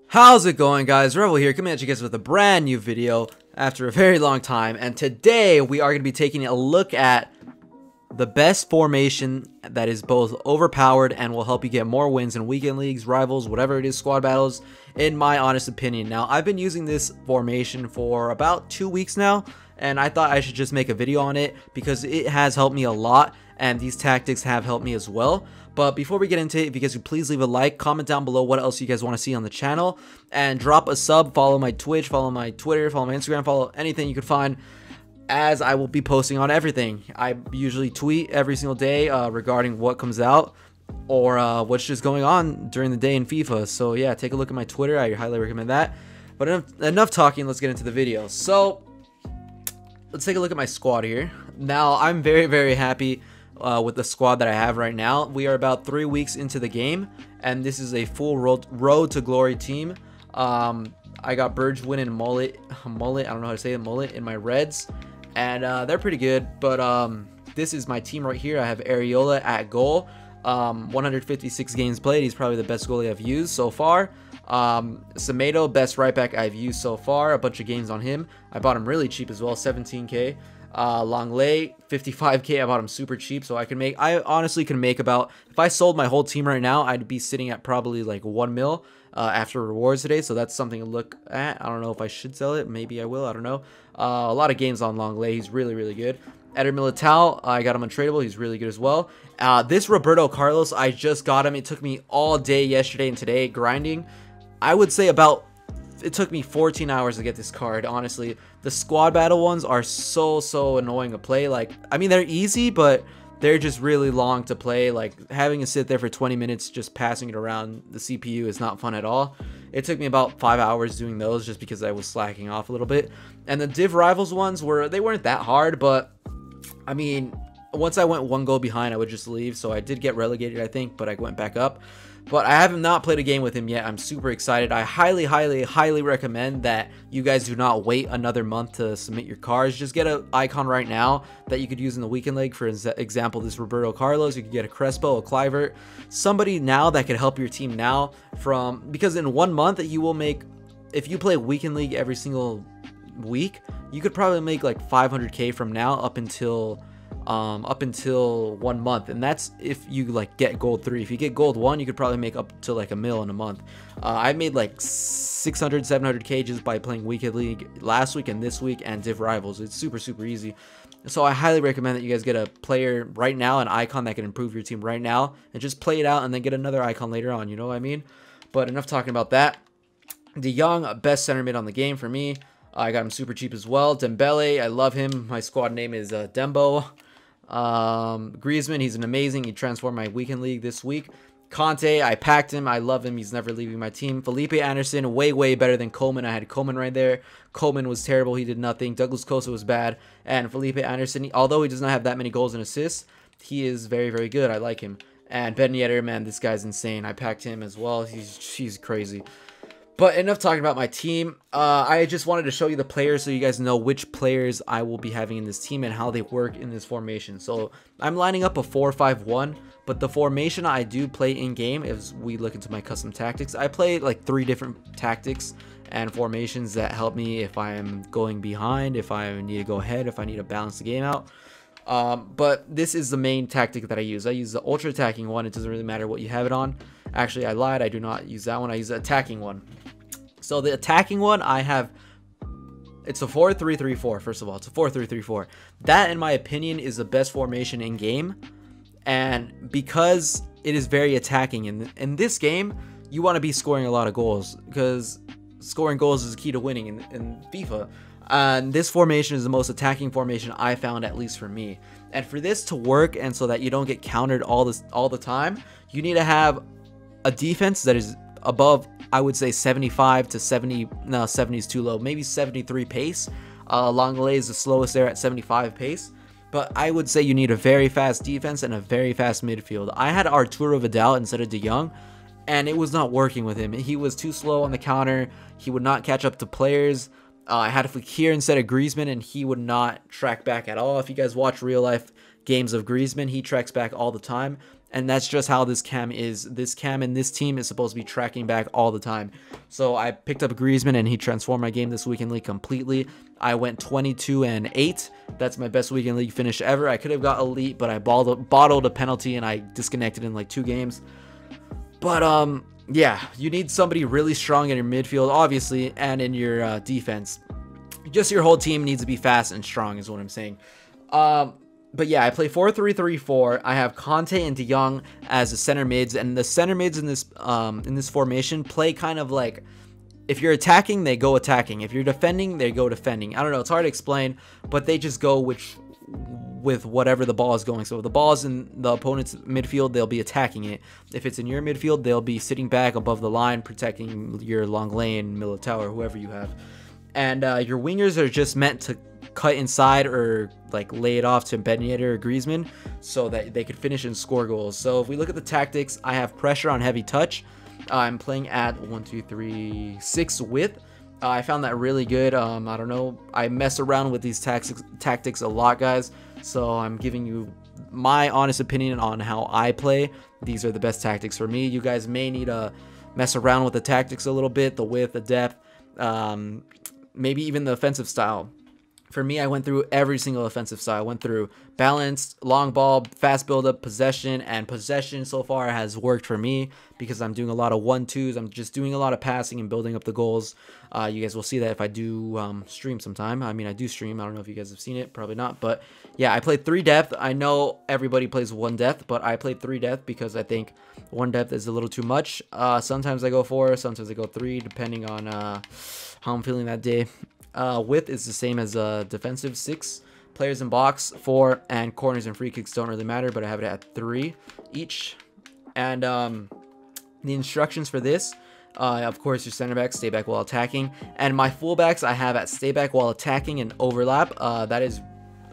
How's it going, guys? Rebel here, coming at you guys with a brand new video after a very long time, and today we are going to be taking a look at the best formation that is both overpowered and will help you get more wins in weekend leagues, rivals, whatever it is, squad battles, in my honest opinion. Now, I've been using this formation for about 2 weeks now, and I thought I should just make a video on it because it has helped me a lot, and these tactics have helped me as well. But before we get into it, if you guys could please leave a like, comment down below what else you guys want to see on the channel, and drop a sub, follow my Twitch, follow my Twitter, follow my Instagram, follow anything you could find, as I will be posting on everything. I usually tweet every single day regarding what comes out or what's just going on during the day in FIFA. So yeah, take a look at my Twitter. I highly recommend that. But enough talking, let's get into the video. So let's take a look at my squad here. Now, I'm very happy with the squad that I have right now. We are about 3 weeks into the game, and this is a full road to glory team. I got Burgewin and Mullet, I don't know how to say it, Mullet in my Reds, and they're pretty good. But this is my team right here. I have Areola at goal, 156 games played. He's probably the best goalie I've used so far. Semedo, best right back I've used so far. A bunch of games on him. I bought him really cheap as well, 17k. Longley, 55k. I bought him super cheap, so I honestly can make about, if I sold my whole team right now, I'd be sitting at probably like 1 mil after rewards today. So that's something to look at. I don't know if I should sell it. Maybe I will. I don't know. A lot of games on Longley. He's really good. Eder Militao, I got him untradeable. He's really good as well. This Roberto Carlos, I just got him. It took me all day yesterday and today grinding. I would say it took me 14 hours to get this card. Honestly, the squad battle ones are so annoying to play. Like, I mean, they're easy, but they're just really long to play. Like, having to sit there for 20 minutes just passing it around the CPU is not fun at all. It took me about 5 hours doing those just because I was slacking off a little bit. And the Div Rivals ones weren't that hard, but I mean, once I went 1 goal behind, I would just leave. So I did get relegated, I think, but I went back up. But I have not played a game with him yet. I'm super excited. I highly recommend that you guys do not wait another month to submit your cards. Just get an icon right now that you could use in the weekend league. For example, this Roberto Carlos. You could get a Crespo, a Clivert, somebody now that could help your team now. Because in 1 month you will make, if you play weekend league every single week, you could probably make like 500k from now up until 1 month, and that's if you like get gold 3. If you get gold 1, you could probably make up to like $1 million in a month. I made like 600-700k just by playing weekend league last week and this week and Div Rivals. It's super easy. So I highly recommend that you guys get a player right now, an icon that can improve your team right now, and just play it out and then get another icon later on, you know what I mean? But enough talking about that. De Jong, best center mid on the game for me. I got him super cheap as well. Dembele, I love him. My squad name is Dembo. Griezmann, he's an amazing. He transformed my weekend league this week. Conte, I packed him. I love him. He's never leaving my team. Felipe Anderson, way better than Coleman. I had Coleman right there. Coleman was terrible. He did nothing. Douglas Costa was bad. And Felipe Anderson, although he does not have that many goals and assists, he is very good. I like him. And Ben Yedder, man, this guy's insane. I packed him as well. He's crazy. But enough talking about my team. I just wanted to show you the players so you guys know which players I will be having in this team and how they work in this formation. So I'm lining up a 4-5-1, but the formation I do play in game, as we look into my custom tactics, I play like 3 different tactics and formations that help me if I am going behind, if I need to go ahead, if I need to balance the game out. But this is the main tactic that I use. I use the ultra attacking one. It doesn't really matter what you have it on. Actually, I lied. I do not use that one. I use the attacking one. So the attacking one, it's a 4-3-3-4. First of all, it's a 4-3-3-4. That, in my opinion, is the best formation in game. And because it is very attacking in this game, you want to be scoring a lot of goals, because scoring goals is the key to winning in FIFA. And this formation is the most attacking formation I found, at least for me. And for this to work, and so that you don't get countered all the time, you need to have a defense that is above, I would say, 75 to 70. No, 70 is too low. Maybe 73 pace. Longley is the slowest there at 75 pace. But I would say you need a very fast defense and a very fast midfield. I had Arturo Vidal instead of De Jong, and it was not working with him. He was too slow on the counter. He would not catch up to players. I had Fekir instead of Griezmann, and he would not track back at all. If you guys watch real life games of Griezmann, he tracks back all the time. and that's just how this cam is. This cam in this team is supposed to be tracking back all the time. So I picked up Griezmann, and he transformed my game this weekend league completely. I went 22-8. That's my best weekend league finish ever. I could have got elite, but I bottled a penalty and I disconnected in like 2 games. But yeah, you need somebody really strong in your midfield, obviously, and in your defense. Just your whole team needs to be fast and strong is what I'm saying. But yeah, I play 4-3-3-4. I have Conte and De Jong as the center mids, and the center mids in this formation play kind of like, if you're attacking, they go attacking. If you're defending, they go defending. I don't know, it's hard to explain, but they just go with whatever the ball is going. So if the ball is in the opponent's midfield, they'll be attacking it. If it's in your midfield, they'll be sitting back above the line, protecting your long lane, Militao, or whoever you have. And your wingers are just meant to cut inside or like lay it off to Ben Yedder or Griezmann so that they could finish and score goals. So if we look at the tactics, I have pressure on heavy touch. I'm playing at 1, 2, 3, 6 width. I found that really good. I don't know. I mess around with these tactics a lot, guys. So I'm giving you my honest opinion on how I play. These are the best tactics for me. You guys may need to mess around with the tactics a little bit, the width, the depth, maybe even the offensive style. For me, I went through every single offensive style. I went through balanced, long ball, fast build-up, possession, and possession so far has worked for me because I'm doing a lot of 1-2s. I'm just doing a lot of passing and building up the goals. You guys will see that if I do stream sometime. I mean, I do stream. I don't know if you guys have seen it. Probably not. But yeah, I played 3 depth. I know everybody plays 1 depth, but I played 3 depth because I think 1 depth is a little too much. Sometimes I go 4, sometimes I go 3, depending on how I'm feeling that day. Width is the same as defensive 6. Players in box 4, and corners and free kicks don't really matter, but I have it at 3 each. And the instructions for this, of course, your center backs stay back while attacking, and my fullbacks I have at stay back while attacking and overlap. That is,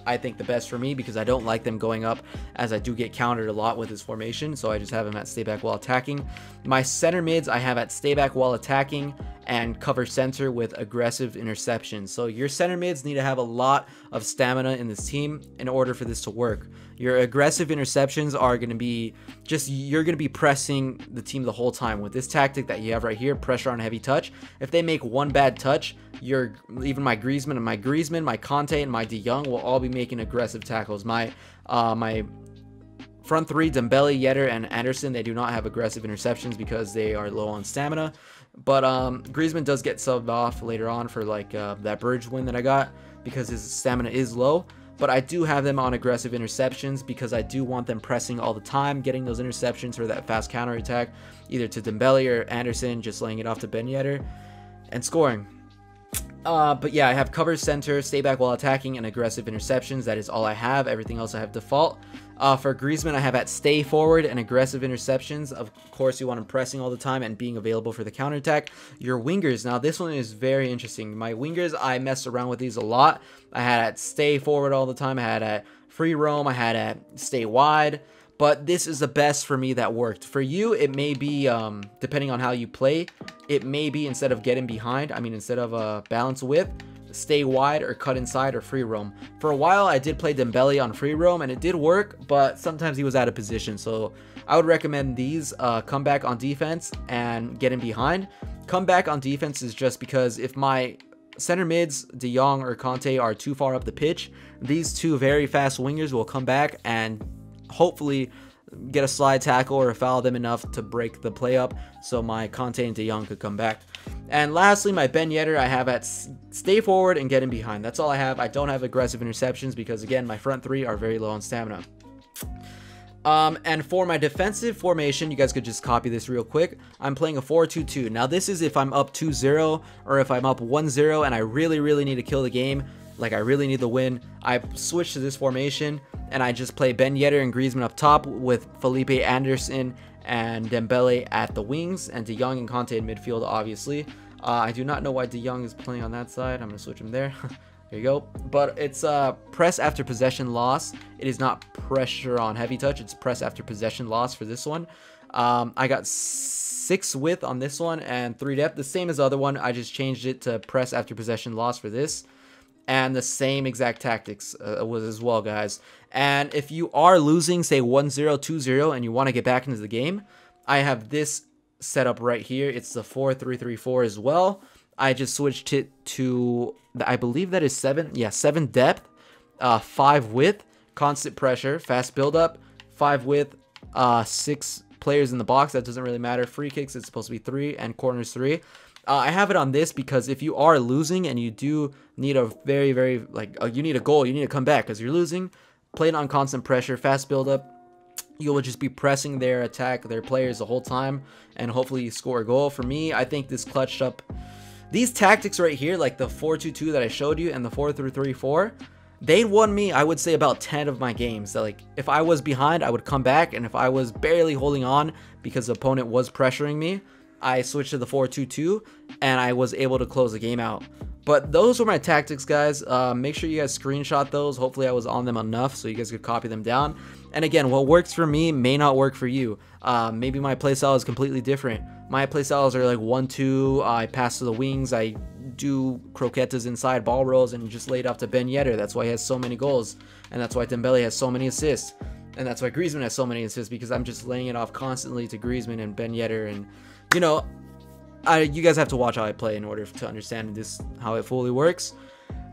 I think, the best for me because I don't like them going up, as I do get countered a lot with this formation, so I just have them at stay back while attacking. My center mids I have at stay back while attacking and cover center with aggressive interceptions. So your center mids need to have a lot of stamina in this team in order for this to work. Your aggressive interceptions are going to be just, you're going to be pressing the team the whole time with this tactic that you have right here, pressure on heavy touch. If they make one bad touch, even my Griezmann, my Conte, and my De Jong will all be making aggressive tackles. My front 3, Dembele, Yedder, and Anderson, they do not have aggressive interceptions because they are low on stamina. But Griezmann does get subbed off later on for like that Burge win that I got because his stamina is low. But I do have them on aggressive interceptions because I do want them pressing all the time, getting those interceptions for that fast counter attack, either to Dembele or Anderson, just laying it off to Ben Yedder and scoring. But yeah, I have cover center, stay back while attacking, and aggressive interceptions. That is all I have. Everything else I have default. For Griezmann, I have at stay forward and aggressive interceptions. Of course, you want him pressing all the time and being available for the counterattack. Your wingers, now this one is very interesting. My wingers, I messed around with these a lot. I had at stay forward all the time. I had at free roam. I had at stay wide. But this is the best for me that worked. For you, it may be, depending on how you play, it may be instead of getting behind, instead of balance width, stay wide or cut inside or free roam. For a while, I did play Dembele on free roam, and it did work, but sometimes he was out of position. So I would recommend these, come back on defense and getting behind. Come back on defense is just because if my center mids, De Jong or Conte, are too far up the pitch, these 2 very fast wingers will come back and hopefully get a slide tackle or foul them enough to break the play up so my Conte and De Jong could come back. And lastly, my Ben Yedder I have at stay forward and get in behind. That's all I have. I don't have aggressive interceptions because, again, my front 3 are very low on stamina. And for my defensive formation, you guys could just copy this real quick. I'm playing a 4-2-2. Now, this is if I'm up 2-0 or if I'm up 1-0 and I really need to kill the game. Like, I really need the win. I switch to this formation and I just play Ben Yedder and Griezmann up top with Felipe, Anderson, and Dembele at the wings, and De Jong and Conte in midfield, obviously. I do not know why De Jong is playing on that side. I'm going to switch him there. There you go. But it's press after possession loss. It is not pressure on heavy touch. It's press after possession loss for this one. I got 6 width on this one and 3 depth. The same as the other one. I just changed it to press after possession loss for this. and the same exact tactics was as well, guys. And if you are losing, say 1-0, 2-0, and you want to get back into the game, I have this setup right here. It's the 4-3-3-4 as well. I just switched it to, I believe that is 7. Yeah, 7 depth, 5 width, constant pressure, fast build up, 5 width, 6 players in the box. That doesn't really matter. Free kicks, it's supposed to be 3, and corners 3. I have it on this because if you are losing and you do need a very like you need a goal, you need to come back because you're losing. Play it on constant pressure, fast build up. You will just be pressing their attack, their players the whole time, and hopefully you score a goal. For me, I think this clutched up these tactics right here, like the 4-2-2 that I showed you and the 4-3-3-4. They won me, I would say, about 10 of my games. So, like, if I was behind, I would come back, and if I was barely holding on because the opponent was pressuring me, I switched to the 4-2-2, and I was able to close the game out. But those were my tactics, guys. Make sure you guys screenshot those. Hopefully I was on them enough so you guys could copy them down. And again, what works for me may not work for you. Maybe my playstyle is completely different. My playstyles are like 1-2, I pass to the wings, I do croquetas inside ball rolls, and just lay it off to Ben Yedder. That's why he has so many goals, and that's why Dembele has so many assists. And that's why Griezmann has so many assists, because I'm just laying it off constantly to Griezmann and Ben Yedder. And, you know, you guys have to watch how I play in order to understand this, how it fully works.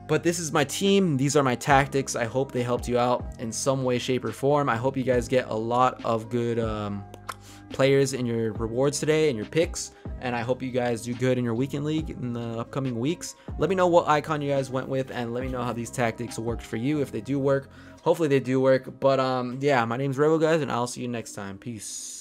But this is my team. These are my tactics. I hope they helped you out in some way, shape, or form. I hope you guys get a lot of good players in your rewards today and your picks. And I hope you guys do good in your weekend league in the upcoming weeks. Let me know what icon you guys went with, and let me know how these tactics worked for you, if they do work. Hopefully they do work. But yeah, my name's Rebel, guys, and I'll see you next time. Peace.